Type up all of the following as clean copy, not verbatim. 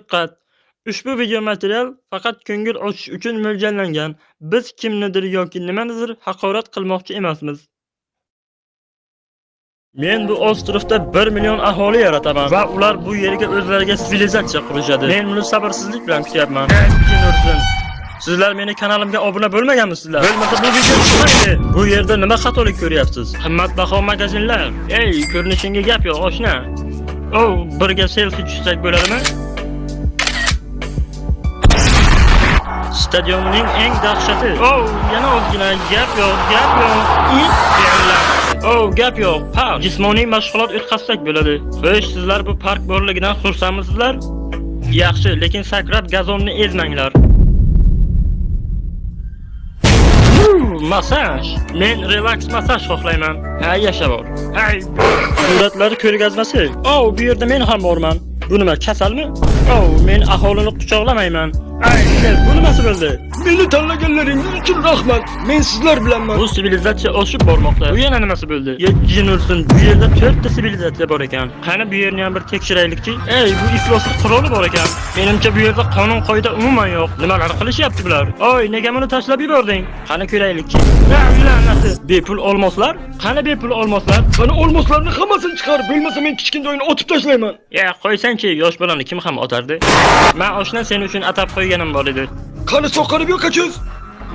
Diqqat! Ushbu video material faqat ko'ngil ochish uchun mo'ljallangan. Biz kimnidir yoki nimanidir haqorat qilmoqchi emasmiz. Men bu ostrovda 1 million aholi yarataman va ular bu yerga o'zlariga sivilizatsiya qurishadi. Men buni sabrsizlik bilan kutyapman. Nursin, sizlar meni kanalimga obuna bo'lmaganmisizlar? Bo'lmasa bu video chiqmaydi. Bu yerda nima xatolik ko'ryapsiz? Qimmatbaho magazinlar. Ey, ko'rinishingga gap yo'q, oshna. Oh, birga selfie tushsak bo'ladimi? Stadionning eng dahshati. Oh, yana ozgina gap yo'q. Oh, gap yo'q. Park. Jismoniy mashg'ulot o'tkazsak bo'ladi. Xo'sh, sizlar bu park borligidan xursandmisizlar? Yaxshi, lekin sakrab gazonni ezmanglar. Masaj. Men relax masaj xohlayman. Ha, yasha bor. Hay, suratlar ko'rgazmasi. Oh, bu yerda men ham borman. Bu nima, kasalmi? Oh, men aholini quchoqlamayman. Ay, bu nimasi bo'ldi? Meni tanlaganlaringiz uchun rahmat. Men sizlar bilanman. Bu sivilizatsiya oshib bormoqda. Bu yana nimasi bo'ldi? Jinursin, bu yerda 4 ta sivilizatsiya bor ekan. Qani bu yerni ham bir tekshiraylikchi. Ey, bu ifloslik quroli bor ekan. Menimcha bu yerda qonun qoida umuman yo'q. Nimalar qilishyapti bular? Oy, nega buni tashlab yubording? Qani ko'raylikchi. La'nati. Bepul olmoslar? Qani bepul olmoslar? Mana olmoslarni hammasini chiqarib, bo'lmasa men kichkintoyni otib tashlayman. Ya, qo'ysanchi, yosh bolani kim ham otardi? Men oshna sen uchun atab qo'yganim bor edi. Qani soqarib yo'q kachoz.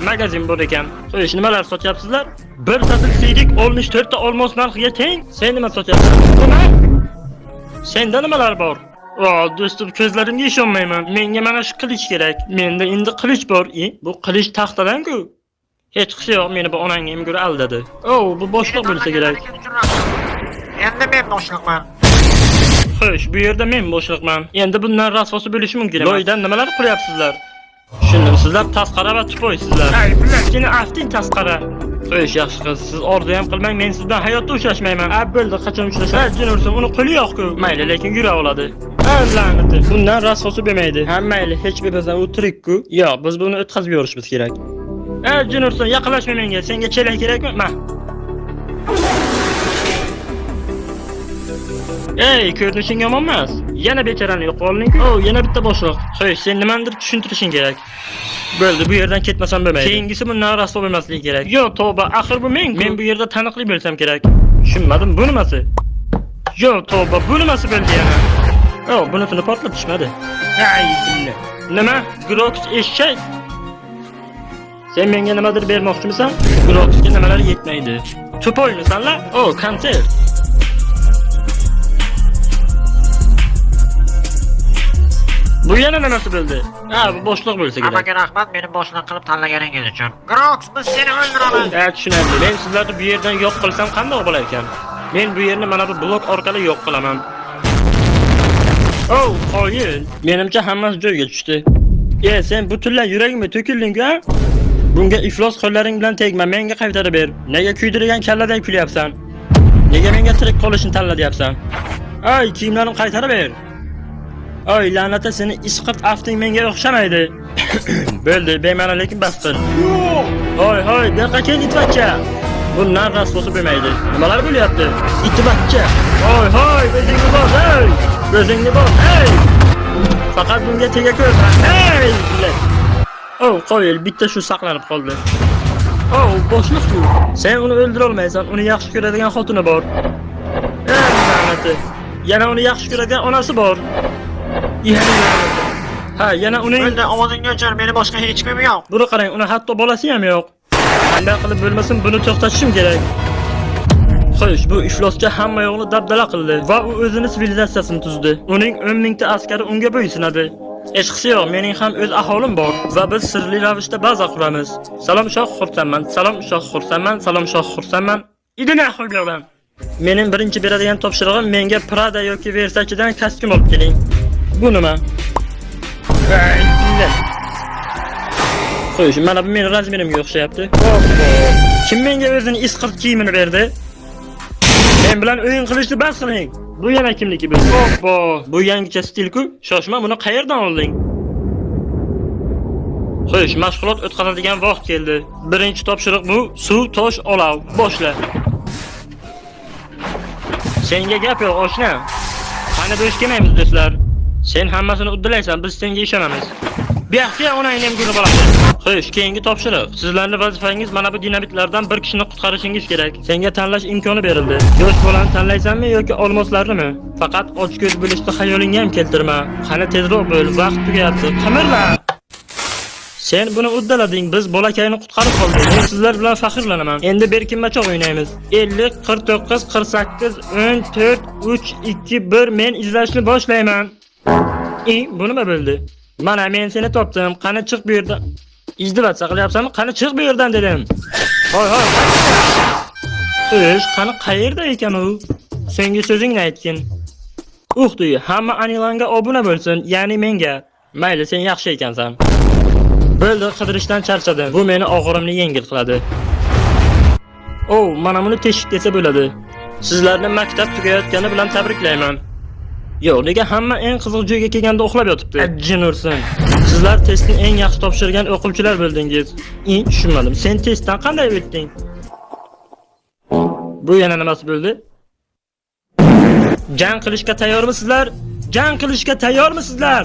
Magazin bor ekan. Xo'sh, nimalar sotyapsizlar? Bir satib siydik 64 ta olmos narxiga teng. Sen nima sotyapsan? Nima? Senda nimalar bor? Do'stim, ko'zlarimga ishonmayman. Menga mana shu qilich kerak. Menda endi qilich bor. Bu qilich taxtadan-ku. Hech qisi yo'q, meni bu onangga imguri aldadi. Bu boshliq bo'lsa kerak. Endi men boshliqman. Xo'sh, bu yerda men boshliqman. Endi bundan rasvosi bo'lishi mumkin emas. Loydan nimalar qilyapsizlar? Tushundim, sizlar tasqara va tupoysizlar. Ay, bular seni afting tasqara. Xo'sh, yaxshi qiz, siz orzu ham qilmang, men sizdan hayotda ushlashmayman. Bo'ldi, qachon uchrashamiz? Jinursin, uni qo'li yo'q-ku. Mayli, lekin yura oladi. La'nati. Bundan rasvosi bo'lmaydi. Ha, mayli, hech bir bizdan u tirik-ku. Yo'q, biz buni o'tkazib yorishimiz kerak. Jinursin, yaqinlashma menga. Senga chelak kerakmi? Ma. Ey, ko'rinishing yomon emas. Yana bechorani yo'q olding-ku. Yana bitta boshliq. Xo'sh, sen nimanidir tushuntirishing kerak. Bo'ldi, bu yerdan ketmasam bo'lmaydi. Keyingisi bundan rasvo bo'lmasligi kerak. Yo'q, tavba, axir bu men. Men bu yerda taniqli bo'lsam kerak. Tushunmadim, bu nimasi? Yo'q, tavba, bu nimasi bo'ldi yana? Bunisini portlatishmadi. Ay, billah. Nima? Grox eshak? Sen menga nimadir bermoqchimisan? Groxga nimalar yetmaydi. To'poymisan-la? Konsert. Bu yana nimasi bo'ldi? Bu boshliq bo'lsa kerak. Hammaga rahmat, meni boshliq qilib tanlaganingiz uchun. Grox, biz seni o'ldiramiz. Tushunarli. Men sizlarni bu yerdan yo'q qilsam qanday bo'lar ekan? Men bu yerni mana bu blok orqali yo'q qilaman. Qoyil. Menimcha hammasi joyiga tushdi. Sen butunlay yuragimga to'kilding-ku? Bunga iflos qo'llaring bilan tegma, menga qaytarib ber. Nega kuydirgan kalladay kulyapsan? Nega menga tirik qolishni tanlayapsan? Kiyimlarimni qaytarib ber. La'nata, seni isqirt afting menga o'xshamaydi. Bo'ldi, bemalol lekin bas qil. Hoy, daqiqa kel itvachcha. Bundan rasvosi bo'lmaydi. Nimalar bo'lyapti? Itvachcha. Hoy, o'zingni bos, o'zingni bos, Faqat bunga tega ko'rma. Qo'yil, bitta shu saqlanib qoldi. Boshliq bu. Sen uni o'ldira olmaysan, uni yaxshi ko'radigan xotini bor. La'nati. Yana uni yaxshi ko'radigan onasi bor. Yana uning Endi ovozingni o'chir, meni boshqa hech kim yo'q. Buni qarang, uni hatto bolasi ham yo'q. Qanday qilib bo'lmasin, buni to'xtatishim kerak. Xo'sh, bu iflosga hamma yo'qni dabdala qildi va u o'zini sivilizatsiyasini tuzdi. Uning 10 mingta askari unga bo'ysunadi. Hech qisi yo'q, mening ham o'z aholim bor va biz sirli ravishda baza quramiz. Salom shoh xursandman, salom shoh xursandman, salom shoh xursandman. Idina xo'jadan. Mening birinchi beradigan topshirig'im menga Prada yoki Versace'dan kostyum olib keling. Bu nima? Xo'sh, mana bu meni razmerimga o'xshayapti. Kim menga o'zini isqirt kiyimini berdi? Men bilan o'yin qilishni bas qiling. Bu yana kimniki bu? Bu yangicha stil-ku. Shoshma, buni qayerdan olding? Xo'sh, mashg'ulot o'tkazadigan vaqt keldi. Birinchi topshiriq bu: suv, tosh, olov. Boshla. Senga gap yo'q, oshna. Qani bo'sh kelmaymiz do'stlar. Sen hammasini uddalaysan, biz senga ishonamiz. Bu yoqqa onangni ham ko'rib olamiz. Xo'sh, keyingi topshiriq. Sizlarning vazifangiz mana bu dinamitlardan bir kishini qutqarishingiz kerak. Senga tanlash imkoni berildi. Yosh bolani tanlaysanmi yoki olmoslarnimi? Faqat ochko'z bo'lishni xayolingga ham keltirma. Qani tezroq bo'l, vaqt tugayapti. Qimirla. Sen buni uddalading, biz bolakayni qutqarib qoldik. Men sizlar bilan faxrlanaman. Endi berkinmachoq o'ynaymiz. 50, 49, 48, 14, 3, 2, 1 men izlashni boshlayman. Bu nima bo'ldi? Mana men seni topdim. Qani chiq bu yerdan. İzdivatsa qilyapsanmi? Qani chiq bu yerdan dedim. Hoy. Xo'sh, qani qayerda ekan u? Senga so'zingni aytgin. O'xdi, hamma Anilanga obuna bo'lsin, ya'ni menga. Mayli, sen yaxshi ekansan. Bo'ldi, qidirishdan charchadim. Bu meni og'irimni yengil qiladi. Mana buni teshik desa bo'ladi. Sizlarni maktab tugayotgani bilan tabriklayman. Yo'q, nega hamma eng qiziq joyga kelganda uxlab yotibdi? Ajjin ursin. Sizlar testni eng yaxshi topshirgan o'quvchilar bo'ldingiz. Tushunmadim. Sen testdan qanday o'tding? Bu yana nimasi bo'ldi? Jang qilishga tayyormisizlar? Jang qilishga tayyormisizlar?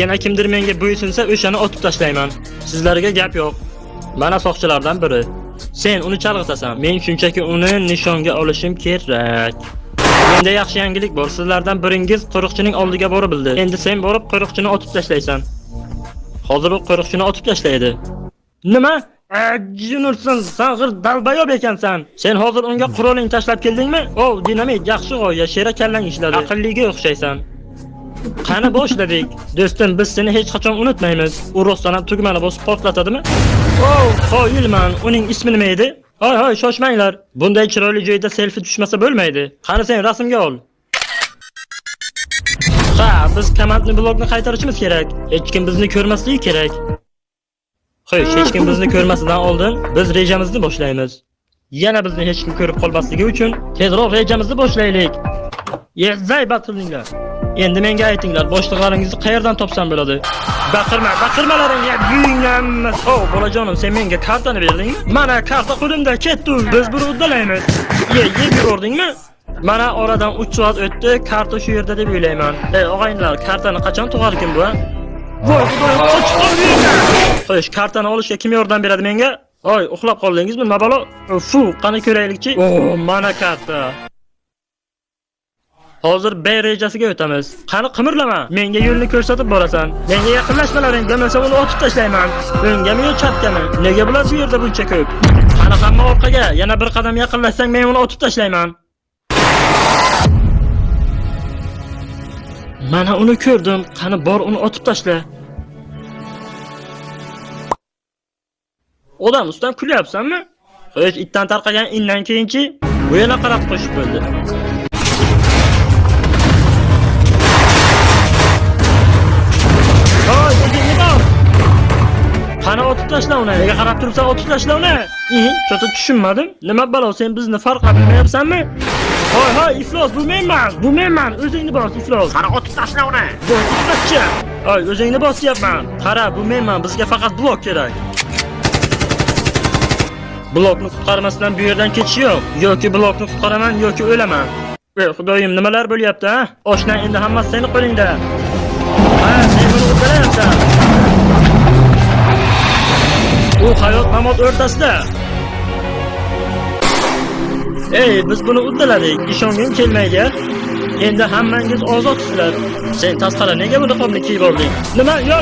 Yana kimdir menga bo'ysunsa, o'shani otib tashlayman. Sizlarga gap yo'q. Mana soqchilardan biri. Sen uni chalg'itasan. Men shunchaki uni nishonga olishim kerak. Menda yaxshi yangilik bor. Sizlardan biringiz qo'riqchining oldiga borib bildi. Endi sen borib qo'riqchini otib tashlaysan. Hozir u qo'riqchini otib tashlaydi. Nima? Jinursan, sang'ir dalbayob ekansan. Sen hozir unga qurolingni tashlab keldingmi? Dinamit yaxshi g'oya, shera kallang ishladi. Aqlliga o'xshaysan. Qani boshladik. Do'stim, biz seni hech qachon unutmaymiz. U rostdan tugmani bosib portlatadimi? Qoyilman. Uning ismi nima edi? Hoy, shoshmanglar. Bunday chiroyli joyda selfie tushmasa bo'lmaydi. Qani sen rasmga ol. Biz komandni blogni qaytarishimiz kerak. Hech kim bizni ko'rmasligi kerak. Xo'sh, hech kim bizni ko'rmasidan oldin biz rejamizni boshlaymiz. Yana bizni hech kim ko'rib qolmasligi uchun tezroq rejamizni boshlaylik. Yezzay batilinglar. Endi menga aytinglar, boshliqlaringizni qayerdan topsam bo'ladi? Baqirmalaring buyinglanmas. Bolajonim, sen menga kartani berdingmi? Mana karta qo'limda, ketdi. Biz buni uddalaymiz. Yeb yordingmi? Mana oradan 3 soat o'tdi, karta shu yerda deb o'ylayman. Og'aynilar, kartani qachon tug'arkin bu? Voy xudoyim, qochib qolgan. Xo'sh, kartani olishga kim yordam beradi menga? Uxlab qoldingizmi, mabalo? Qani ko'raylikchi. Mana karta. Hozir B rejasiga o'tamiz. Qani qimirlama. Menga yo'lni ko'rsatib borasan. Menga yaqinlashmalaring, bo'lmasa uni otib tashlayman. O'ngami yo chapkami? Nega bular bu yerda buncha ko'p? Qani hamma orqaga, yana bir qadam yaqinlashsang men uni otib tashlayman. Mana uni ko'rdim. Qani bor uni otib tashla. Odam ustidan kulyapsanmi? Xo'sh, itdan tarqagan indan keyinchi bu yana qarab qo'shib bo'ldi. Qani otib tashla uni. Nega qarab turibsan, otib tashla uni. Cho'ta tushunmadim. Nima balo, sen bizni farqlab bilmayapsanmi? Hoy, iflos, bu menman. O'zingni bos, iflos. Qani otib tashla uni. Bo'tqachcha. O'zingni bosyapman. Qara, bu menman. Bizga faqat blok kerak. Blokni qutqarmasdan bu yerdan ketish yo'q. Yoki blokni qutqaraman yoki o'laman. Xudoyim, nimalar bo'lyapti, ha? Oshna, endi hammasi seni qo'lingda. Sen buni uddalayapsan. Bu hayot mamot o'rtasida. Biz buni uddaladik. Ishongim kelmaydi. Endi hammangiz ozodsizlar. Sen tasqara nega bu niqobni kiyib olding? Nima? Yo.